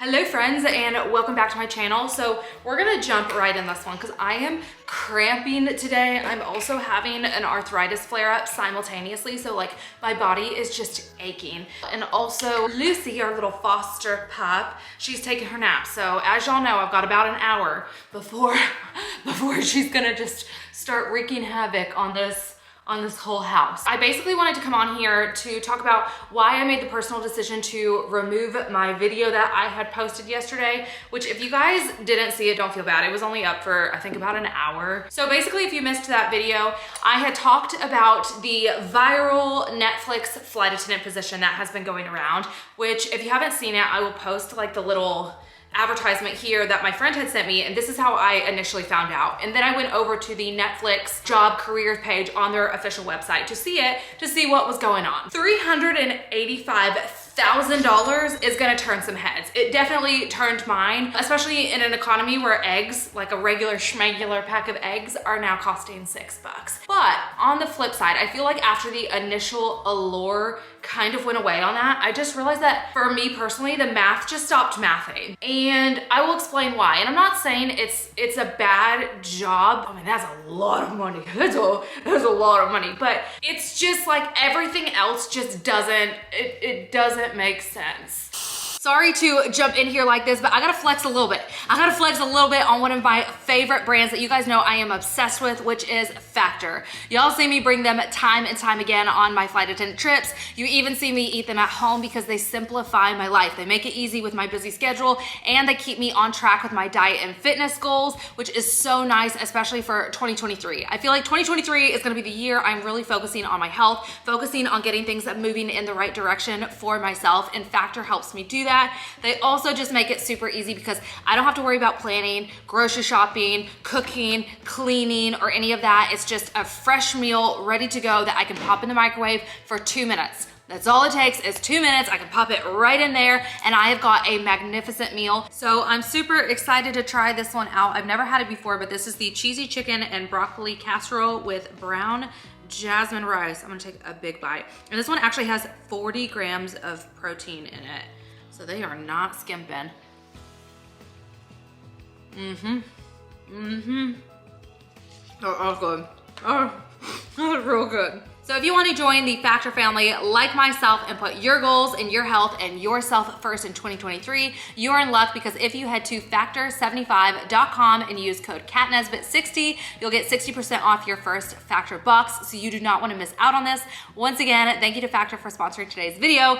Hello friends, and welcome back to my channel. So we're gonna jump right in this one because I am cramping today. I'm also having an arthritis flare-up simultaneously, so like my body is just aching. And also Lucy, our little foster pup, she's taking her nap. So as y'all know, I've got about an hour before she's gonna just start wreaking havoc on this whole house. I basically wanted to come on here to talk about why I made the personal decision to remove my video that I had posted yesterday, which if you guys didn't see it, don't feel bad. It was only up for, I think, about an hour. So basically, if you missed that video, I had talked about the viral Netflix flight attendant position that has been going around, which if you haven't seen it, I will post like the little advertisement here that my friend had sent me, and this is how I initially found out. And then I went over to the Netflix job careers page on their official website to see what was going on. $385,000 is gonna turn some heads. It definitely turned mine, especially in an economy where eggs, like a regular schmegular pack of eggs, are now costing $6. But on the flip side, I feel like after the initial allure kind of went away on that, I just realized that for me personally, the math just stopped mathing. And I will explain why. And I'm not saying it's a bad job. I mean, that's a lot of money. That's a lot of money. But it's just like everything else just doesn't make sense. Sorry to jump in here like this, but I gotta flex a little bit. I gotta flex a little bit on one of my favorite brands that you guys know I am obsessed with, which is Factor. Y'all see me bring them time and time again on my flight attendant trips. You even see me eat them at home because they simplify my life. They make it easy with my busy schedule, and they keep me on track with my diet and fitness goals, which is so nice, especially for 2023. I feel like 2023 is gonna be the year I'm really focusing on my health, focusing on getting things moving in the right direction for myself, and Factor helps me do that. They also just make it super easy because I don't have to worry about planning, grocery shopping, cooking, cleaning, or any of that. It's just a fresh meal ready to go that I can pop in the microwave for 2 minutes. That's all it takes is 2 minutes. I can pop it right in there and I have got a magnificent meal. So I'm super excited to try this one out. I've never had it before, but this is the cheesy chicken and broccoli casserole with brown jasmine rice. I'm gonna take a big bite. And this one actually has 40 grams of protein in it. So they are not skimping. Oh, that's good. Oh, that's real good. So if you want to join the Factor family like myself and put your goals and your health and yourself first in 2023, you are in luck because if you head to factor75.com and use code CatNesbitt60, you'll get 60% off your first Factor box. So you do not want to miss out on this. Once again, thank you to Factor for sponsoring today's video.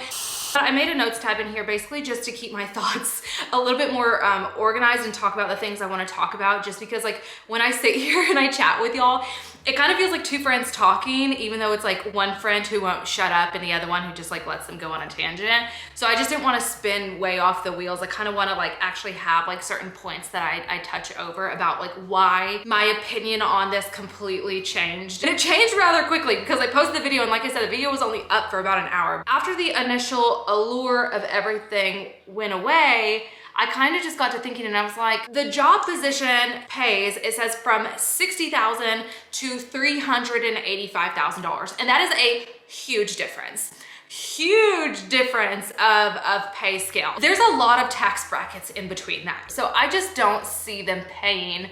I made a notes tab in here basically just to keep my thoughts a little bit more organized and talk about the things I want to talk about, just because like when I sit here and I chat with y'all, it kind of feels like two friends talking, even though it's like one friend who won't shut up and the other one who just like lets them go on a tangent. So I just didn't want to spin way off the wheels. I kind of want to like actually have like certain points that I touch over about like why my opinion on this completely changed. And it changed rather quickly because I posted the video, and like I said, the video was only up for about an hour. After the initial allure of everything went away, I kind of just got to thinking, and I was like, the job position pays, it says from $60,000 to $385,000. And that is a huge difference. Huge difference of pay scale. There's a lot of tax brackets in between that. So I just don't see them paying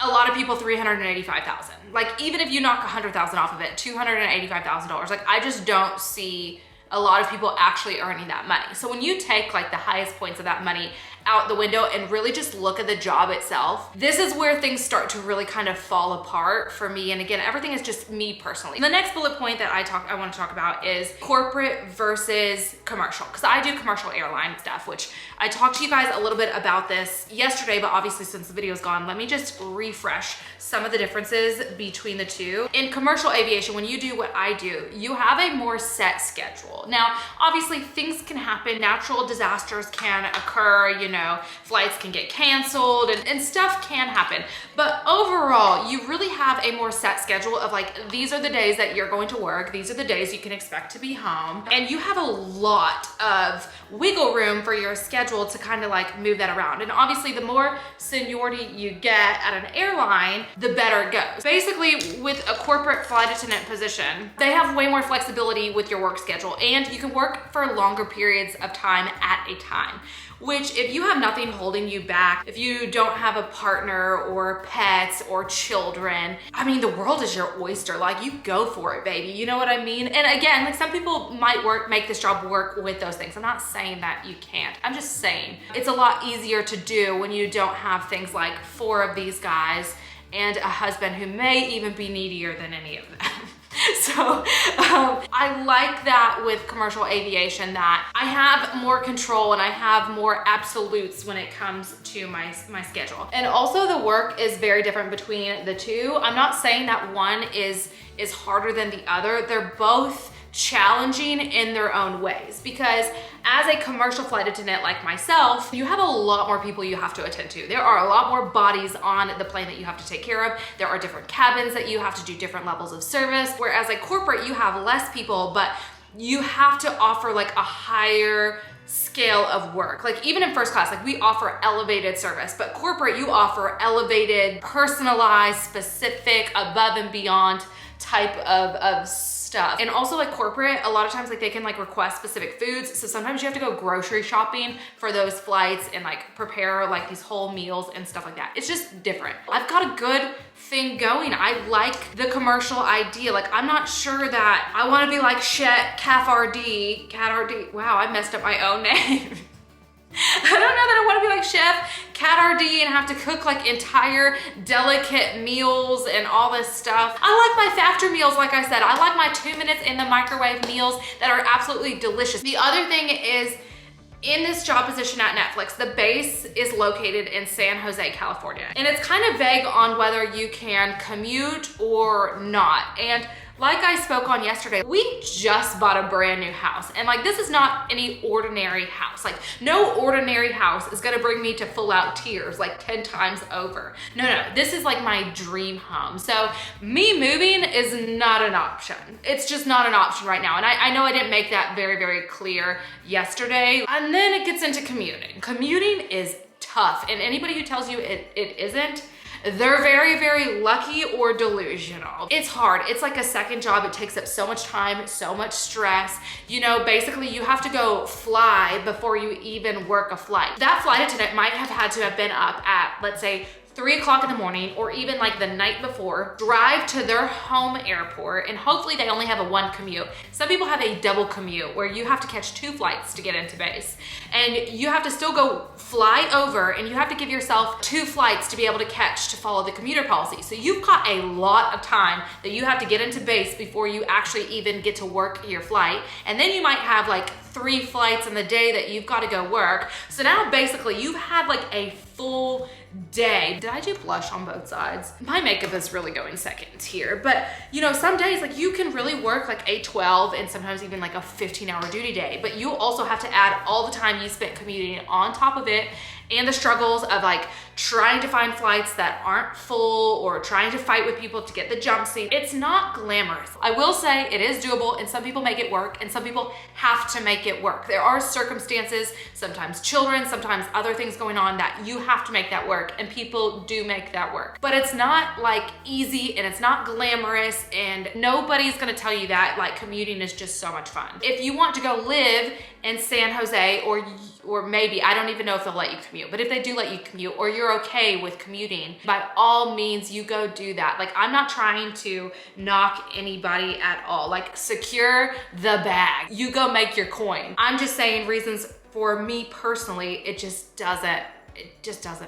a lot of people $385,000. Like even if you knock $100,000 off of it, $285,000. Like I just don't see a lot of people actually earning that money. So when you take like the highest points of that money out the window and really just look at the job itself, this is where things start to really kind of fall apart for me. And again, everything is just me personally. The next bullet point that I want to talk about is corporate versus commercial, because I do commercial airline stuff, which I talked to you guys a little bit about this yesterday, but obviously since the video's gone, let me just refresh some of the differences between the two. In commercial aviation, when you do what I do, you have a more set schedule. Now, obviously things can happen, natural disasters can occur, you know, flights can get canceled and stuff can happen. But overall, you really have a more set schedule of like, these are the days that you're going to work. These are the days you can expect to be home. And you have a lot of wiggle room for your schedule to kind of like move that around. And obviously the more seniority you get at an airline, the better it goes. Basically with a corporate flight attendant position, they have way more flexibility with your work schedule, and you can work for longer periods of time at a time. which if you have nothing holding you back, if you don't have a partner or pets or children, I mean, the world is your oyster. Like, you go for it, baby. You know what I mean? And again, like, some people might make this job work with those things. I'm not saying that you can't. I'm just saying it's a lot easier to do when you don't have things like 4 of these guys and a husband who may even be needier than any of them. So I like that with commercial aviation, that I have more control and I have more absolutes when it comes to my schedule. And also the work is very different between the two. I'm not saying that one is harder than the other. They're both challenging in their own ways, because as a commercial flight attendant like myself, you have a lot more people you have to attend to. There are a lot more bodies on the plane that you have to take care of. There are different cabins that you have to do different levels of service. Whereas a corporate, you have less people, but you have to offer like a higher scale of work. Like, even in first class, like, we offer elevated service, but corporate, you offer elevated, personalized, specific, above and beyond type of stuff. And also, like, corporate, a lot of times, like, they can like request specific foods, so sometimes you have to go grocery shopping for those flights and like prepare like these whole meals and stuff like that. It's just different. I've got a good thing going. I like the commercial idea. Like, I'm not sure that I want to be like Cat RD. Wow, I messed up my own name. I don't know that I want to be like Chef Cat RD and have to cook like entire delicate meals and all this stuff. I like my factor meals, like I said. I like my 2 minutes in the microwave meals that are absolutely delicious. The other thing is, in this job position at Netflix, the base is located in San Jose, California. And it's kind of vague on whether you can commute or not. And like I spoke on yesterday, we just bought a brand new house. And like, this is not any ordinary house. Like, no ordinary house is gonna bring me to full out tears like 10 times over. No, this is like my dream home. So me moving is not an option. It's just not an option right now. And I know I didn't make that very, very clear yesterday. And then it gets into commuting. Commuting is tough. And anybody who tells you it isn't, they're very, very lucky or delusional. It's hard. It's like a second job. It takes up so much time, so much stress. You know, basically you have to go fly before you even work a flight. That flight attendant might have had to have been up at, let's say, 3 o'clock in the morning, or even like the night before, drive to their home airport, and hopefully they only have a 1 commute. Some people have a double commute where you have to catch 2 flights to get into base, and you have to still go fly over, and you have to give yourself 2 flights to be able to catch to follow the commuter policy. So you've got a lot of time that you have to get into base before you actually even get to work your flight. And then you might have like 3 flights in the day that you've got to go work. So now basically you've had like a full day. Did I do blush on both sides? My makeup is really going seconds here, but you know, some days like you can really work like a 12 and sometimes even like a 15-hour duty day, but you also have to add all the time you spent commuting on top of it, and the struggles of like trying to find flights that aren't full or trying to fight with people to get the jump seat. It's not glamorous. I will say it is doable, and some people make it work and some people have to make it work. There are circumstances, sometimes children, sometimes other things going on, that you have to make that work, and people do make that work. But it's not like easy, and it's not glamorous, and nobody's gonna tell you that like commuting is just so much fun. If you want to go live in San Jose, or maybe, I don't even know if they'll let you commute, but if they do let you commute, or you're okay with commuting, by all means, you go do that. Like, I'm not trying to knock anybody at all. Like, secure the bag. You go make your coin. I'm just saying reasons for me personally, it just doesn't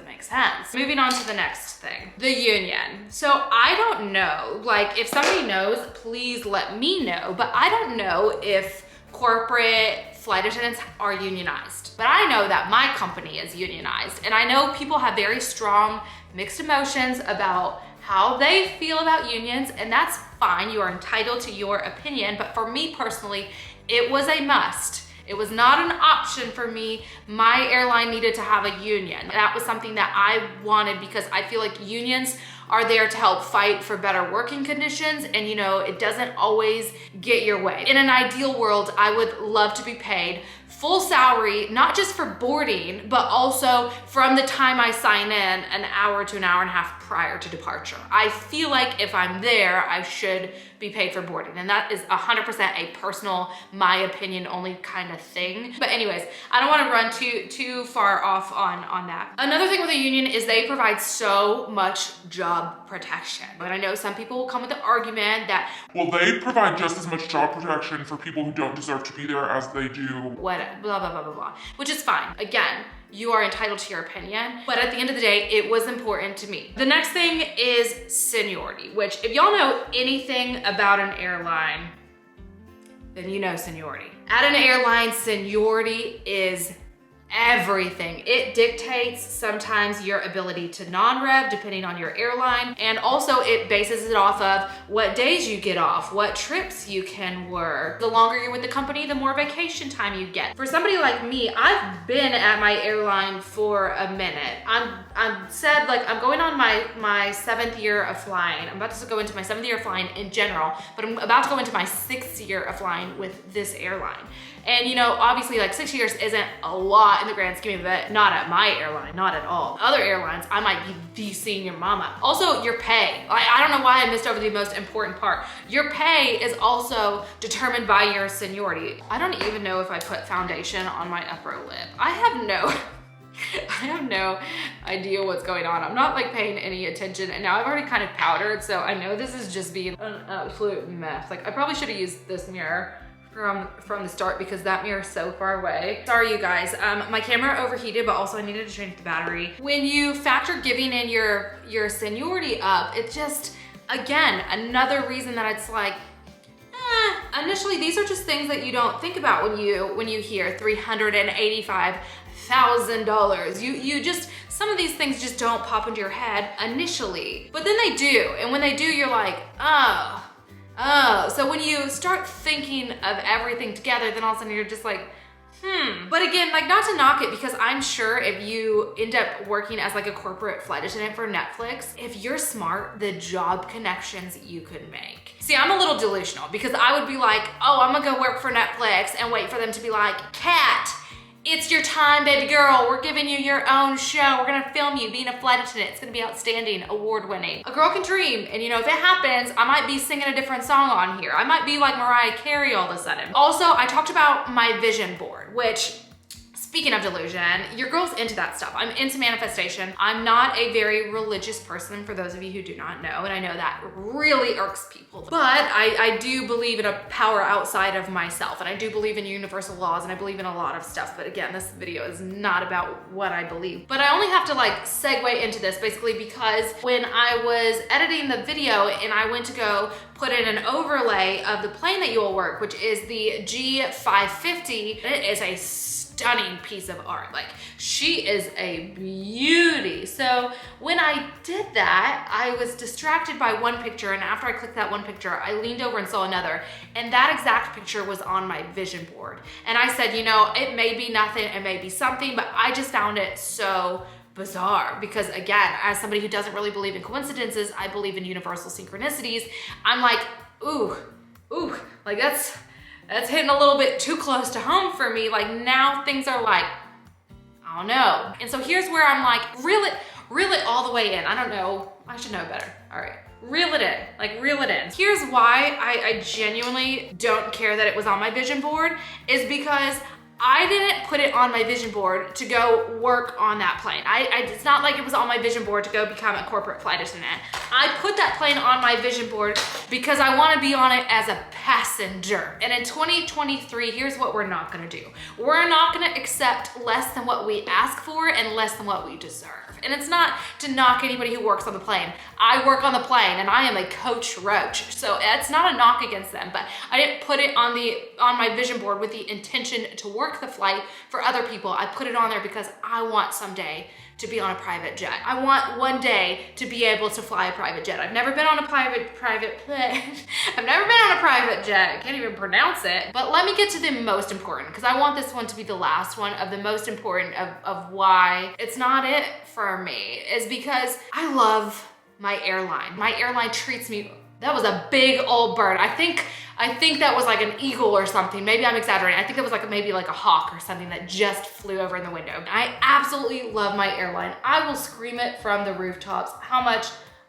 make sense. Moving on to the next thing, the union. So I don't know, like, if somebody knows, please let me know, but I don't know if corporate flight attendants are unionized. But I know that my company is unionized, and I know people have very strong mixed emotions about how they feel about unions, and that's fine. You are entitled to your opinion, but for me personally, it was a must. It was not an option for me. My airline needed to have a union. That was something that I wanted, because I feel like unions are there to help fight for better working conditions, and you know, it doesn't always get your way. In an ideal world, I would love to be paid full salary, not just for boarding, but also from the time I sign in, an hour to an hour and a half prior to departure. I feel like if I'm there, I should be paid for boarding. And that is 100% a personal, my opinion only kind of thing. But anyways, I don't want to run too far off on that. Another thing with a union is they provide so much job protection. But I know some people will come with the argument that, well, they provide just as much job protection for people who don't deserve to be there as they do. What, blah, blah, blah, blah, blah, which is fine. Again, you are entitled to your opinion, but at the end of the day, it was important to me. The next thing is seniority, which if y'all know anything about an airline, then you know seniority. At an airline, seniority is everything. It dictates sometimes your ability to non-rev depending on your airline, and also it bases it off of what days you get off, what trips you can work. The longer you're with the company, the more vacation time you get. For somebody like me, I've been at my airline for a minute. I'm said like I'm going on my 7th year of flying. I'm about to go into my 7th year of flying in general, but I'm about to go into my 6th year of flying with this airline. And you know, obviously like 6 years isn't a lot in the grand scheme of it, not at my airline, not at all. Other airlines, I might be the senior mama. Also, your pay. I don't know why I missed over the most important part. Your pay is also determined by your seniority. I don't even know if I put foundation on my upper lip. I have no idea what's going on. I'm not like paying any attention, and now I've already kind of powdered, so I know this is just being an absolute mess. Like I probably should have used this mirror from the start because that mirror is so far away. Sorry you guys, my camera overheated, but also I needed to change the battery. When you factor giving in your seniority up, it just, again, another reason that it's like, initially these are just things that you don't think about when you hear $385,000. You just, some of these things just don't pop into your head initially, but then they do. And when they do, you're like, oh, so when you start thinking of everything together, then all of a sudden you're just like, But again, like not to knock it, because I'm sure if you end up working as like a corporate flight attendant for Netflix, if you're smart, the job connections you could make. See, I'm a little delusional because I would be like, oh, I'm gonna go work for Netflix and wait for them to be like, Kat, it's your time, baby girl. We're giving you your own show. We're gonna film you being a flight attendant. It's gonna be outstanding, award-winning. A girl can dream, and you know, if it happens, I might be singing a different song on here. I might be like Mariah Carey all of a sudden. Also, I talked about my vision board, which, speaking of delusion, your girl's into that stuff. I'm into manifestation. I'm not a very religious person, for those of you who do not know, and I know that really irks people. But I do believe in a power outside of myself, and I do believe in universal laws, and I believe in a lot of stuff. But again, this video is not about what I believe. But I only have to like segue into this basically because when I was editing the video and I went to go put in an overlay of the plane that you will work, which is the G550, it is a stunning piece of art. Like, she is a beauty. So when I did that, I was distracted by one picture, and after I clicked that one picture, I leaned over and saw another, and that exact picture was on my vision board. And I said, you know, it may be nothing, it may be something, but I just found it so bizarre because, again, as somebody who doesn't really believe in coincidences, I believe in universal synchronicities. I'm like, ooh, like that's hitting a little bit too close to home for me. Like, now things are like, I don't know. And so here's where I'm like, reel it all the way in. I don't know, I should know better. All right, reel it in, like reel it in. Here's why I genuinely don't care that it was on my vision board, is because I didn't put it on my vision board to go work on that plane. It's not like it was on my vision board to go become a corporate flight attendant. I put that plane on my vision board because I want to be on it as a passenger. And in 2023, here's what we're not gonna do. We're not gonna accept less than what we ask for and less than what we deserve. And it's not to knock anybody who works on the plane. I work on the plane and I am a coach roach. So it's not a knock against them, but I didn't put it on my vision board with the intention to work the flight for other people. I put it on there because I want someday to be on a private jet. I want one day to be able to fly a private jet. I've never been on a private plane. I've never been on a private jet. I can't even pronounce it. But let me get to the most important, because I want this one to be the last one of the most important of why it's not it for me, is because I love my airline. My airline treats me, that was a big old bird. I think that was like an eagle or something. Maybe I'm exaggerating. I think that was like maybe like a hawk or something that just flew over in the window. I absolutely love my airline. I will scream it from the rooftops how much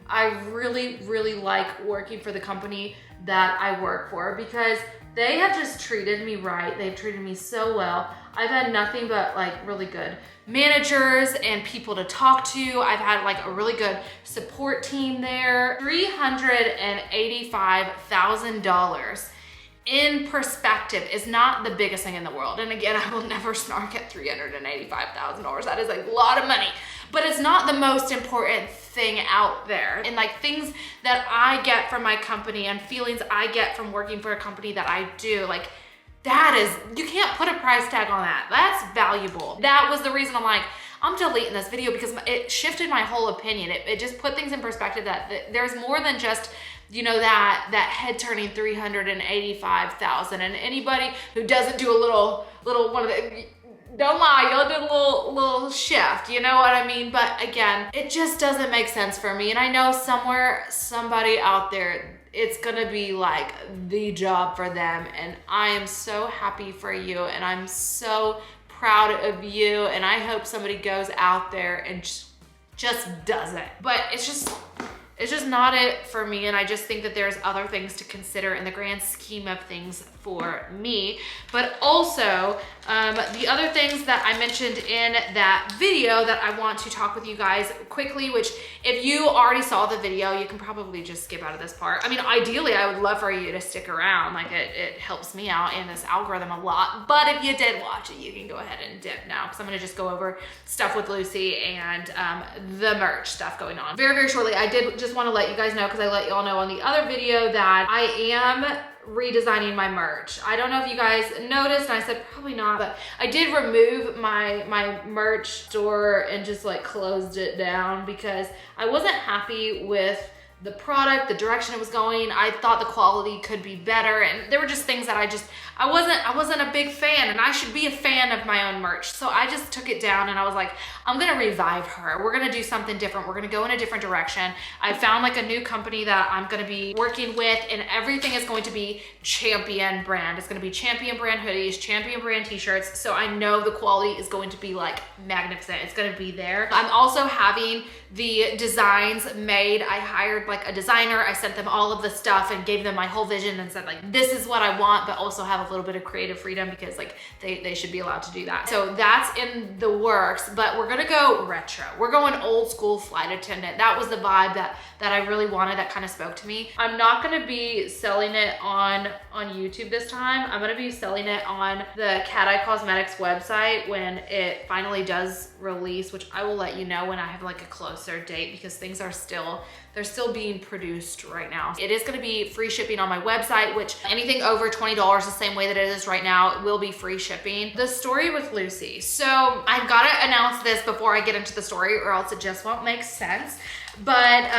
I really, really like working for the company that I work for, because they have just treated me right. They've treated me so well. I've had nothing but like really good managers and people to talk to. I've had like a really good support team there. $385,000 in perspective is not the biggest thing in the world. And again, I will never snark at $385,000. That is a lot of money, but it's not the most important thing out there. And like things that I get from my company and feelings I get from working for a company that I do, like that is, you can't put a price tag on that. That's valuable. That was the reason I'm like, I'm deleting this video, because it shifted my whole opinion. It just put things in perspective that there's more than just, you know, that head turning 385,000. And anybody who doesn't do a little one of the, don't lie, you'll do a little shift, you know what I mean? But again, it just doesn't make sense for me. And I know somebody out there, it's gonna be like the job for them. And I am so happy for you, and I'm so proud of you. And I hope somebody goes out there and just does it. But it's just not it for me. And I just think that there's other things to consider in the grand scheme of things for me. But also, the other things that I mentioned in that video that I want to talk with you guys quickly, which if you already saw the video, you can probably just skip out of this part. I mean, ideally, I would love for you to stick around. Like it helps me out in this algorithm a lot. But if you did watch it, you can go ahead and dip now, because I'm gonna just go over stuff with Lucy and the merch stuff going on. Very, very shortly, I did just want to let you guys know, because I let y'all know on the other video that I am redesigning my merch. I don't know if you guys noticed, and I said probably not, but I did remove my merch store and just like closed it down, because I wasn't happy with the product, the direction it was going. I thought the quality could be better, and there were just things that I wasn't a big fan, and I should be a fan of my own merch. So I just took it down, and I was like, I'm gonna revive her. We're gonna do something different. We're gonna go in a different direction. I found like a new company that I'm gonna be working with, and everything is going to be Champion brand. It's gonna be Champion brand hoodies, Champion brand t-shirts. So I know the quality is going to be like magnificent. It's gonna be there. I'm also having the designs made. I hired like a designer. I sent them all of the stuff and gave them my whole vision and said like, this is what I want, but also have a little bit of creative freedom, because like they should be allowed to do that. So that's in the works, but we're gonna go retro. We're going old school flight attendant. That was the vibe that I really wanted, that kind of spoke to me. I'm not gonna be selling it on YouTube this time. I'm gonna be selling it on the Cat Eye Cosmetics website when it finally does release, which I will let you know when I have like a closer date, because things are they're still being produced right now. It is gonna be free shipping on my website, which anything over $20, the same way that it is right now, it will be free shipping. The story with Lucy. So I've gotta announce this before I get into the story, or else it just won't make sense. But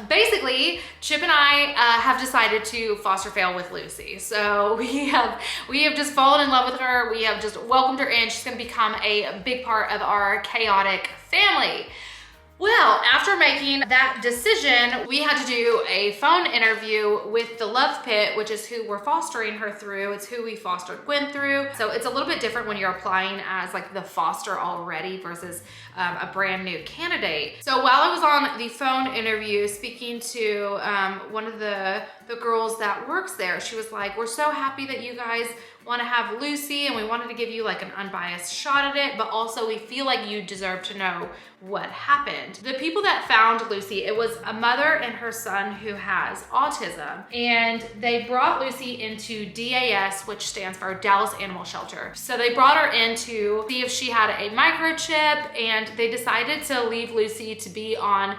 basically, Chip and I have decided to foster fail with Lucy. So we have just fallen in love with her. We have just welcomed her in. She's gonna become a big part of our chaotic family. Well, after making that decision, we had to do a phone interview with the Love Pit, which is who we're fostering her through. It's who we fostered Gwen through. So it's a little bit different when you're applying as like the foster already versus a brand new candidate. So while I was on the phone interview speaking to one of the girls that works there, she was like, we're so happy that you guys want to have Lucy, and we wanted to give you like an unbiased shot at it, but also we feel like you deserve to know what happened. The people that found Lucy, it was a mother and her son who has autism, and they brought Lucy into DAS, which stands for Dallas Animal Shelter. So they brought her in to see if she had a microchip, and they decided to leave Lucy to be on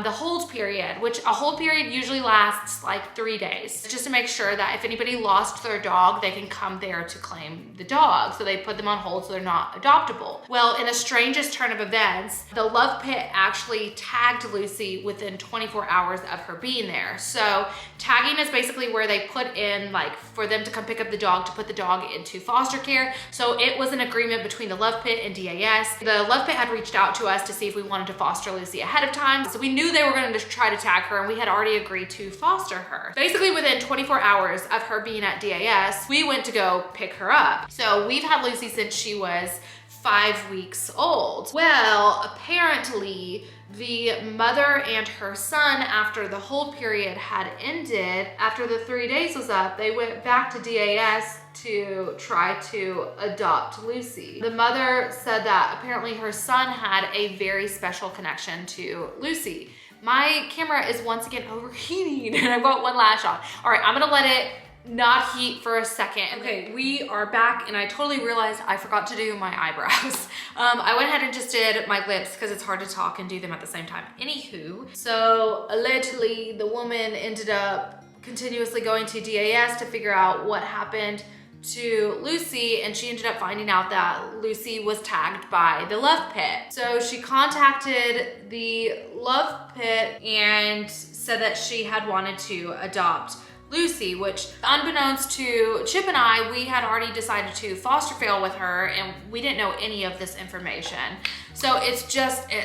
the hold period, which a hold period usually lasts like 3 days, just to make sure that if anybody lost their dog, they can come there to claim the dog. So they put them on hold so they're not adoptable. Well, in the strangest turn of events, the Love Pit actually tagged Lucy within 24 hours of her being there. So tagging is basically where they put in, like, for them to come pick up the dog, to put the dog into foster care. So it was an agreement between the Love Pit and DAS. The Love Pit had reached out to us to see if we wanted to foster Lucy ahead of time. So we knew they were going to try to tag her, and we had already agreed to foster her. Basically within 24 hours of her being at DAS, we went to go pick her up. So we've had Lucy since she was 5 weeks old. Well, apparently the mother and her son, after the hold period had ended, after the 3 days was up, they went back to DAS to try to adopt Lucy. The mother said that apparently her son had a very special connection to Lucy. My camera is once again overheating and I've got one lash on. All right, I'm gonna let it not heat for a second. Okay, we are back, and I totally realized I forgot to do my eyebrows. I went ahead and just did my lips because it's hard to talk and do them at the same time. Anywho, so allegedly the woman ended up continuously going to DAS to figure out what happened to Lucy, and she ended up finding out that Lucy was tagged by the Love Pit. So she contacted the Love Pit and said that she had wanted to adopt Lucy, which, unbeknownst to Chip and I, we had already decided to foster fail with her, and we didn't know any of this information. So it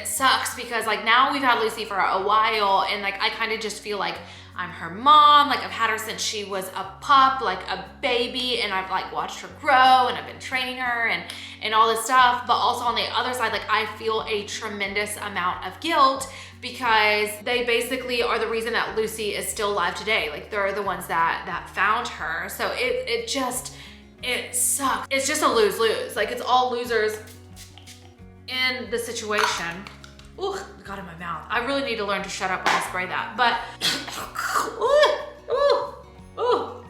sucks because, like, now we've had Lucy for a while, and like I kind of just feel like I'm her mom. Like, I've had her since she was a pup, like a baby, and I've like watched her grow, and I've been training her and all this stuff. But also on the other side, like, I feel a tremendous amount of guilt because they basically are the reason that Lucy is still alive today. Like, they're the ones that found her. So it sucks. It's just a lose-lose. Like, it's all losers in the situation. Ooh, it got in my mouth. I really need to learn to shut up when I spray that. But,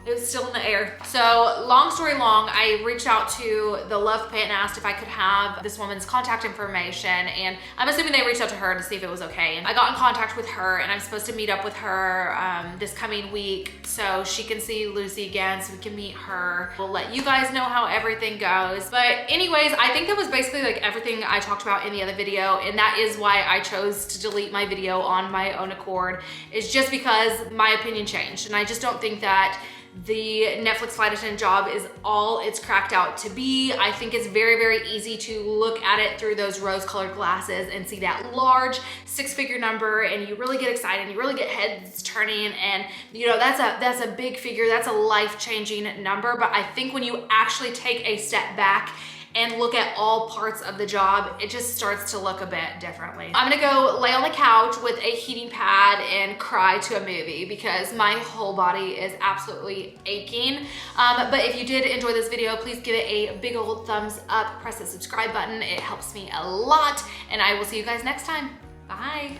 it was still in the air. So long story long, I reached out to the Love Pit and asked if I could have this woman's contact information. And I'm assuming they reached out to her to see if it was okay. And I got in contact with her, and I'm supposed to meet up with her this coming week so she can see Lucy again, so we can meet her. We'll let you guys know how everything goes. But anyways, I think that was basically like everything I talked about in the other video. And that is why I chose to delete my video on my own accord, is just because my opinion changed. And I just don't think that the Netflix flight attendant job is all it's cracked out to be. I think it's very, very easy to look at it through those rose-colored glasses and see that large six-figure number, and you really get excited, and you really get heads turning, and you know, that's a big figure, that's a life-changing number. But I think when you actually take a step back and look at all parts of the job, it just starts to look a bit differently. I'm gonna go lay on the couch with a heating pad and cry to a movie because my whole body is absolutely aching. But if you did enjoy this video, please give it a big old thumbs up, press the subscribe button. It helps me a lot, and I will see you guys next time. Bye.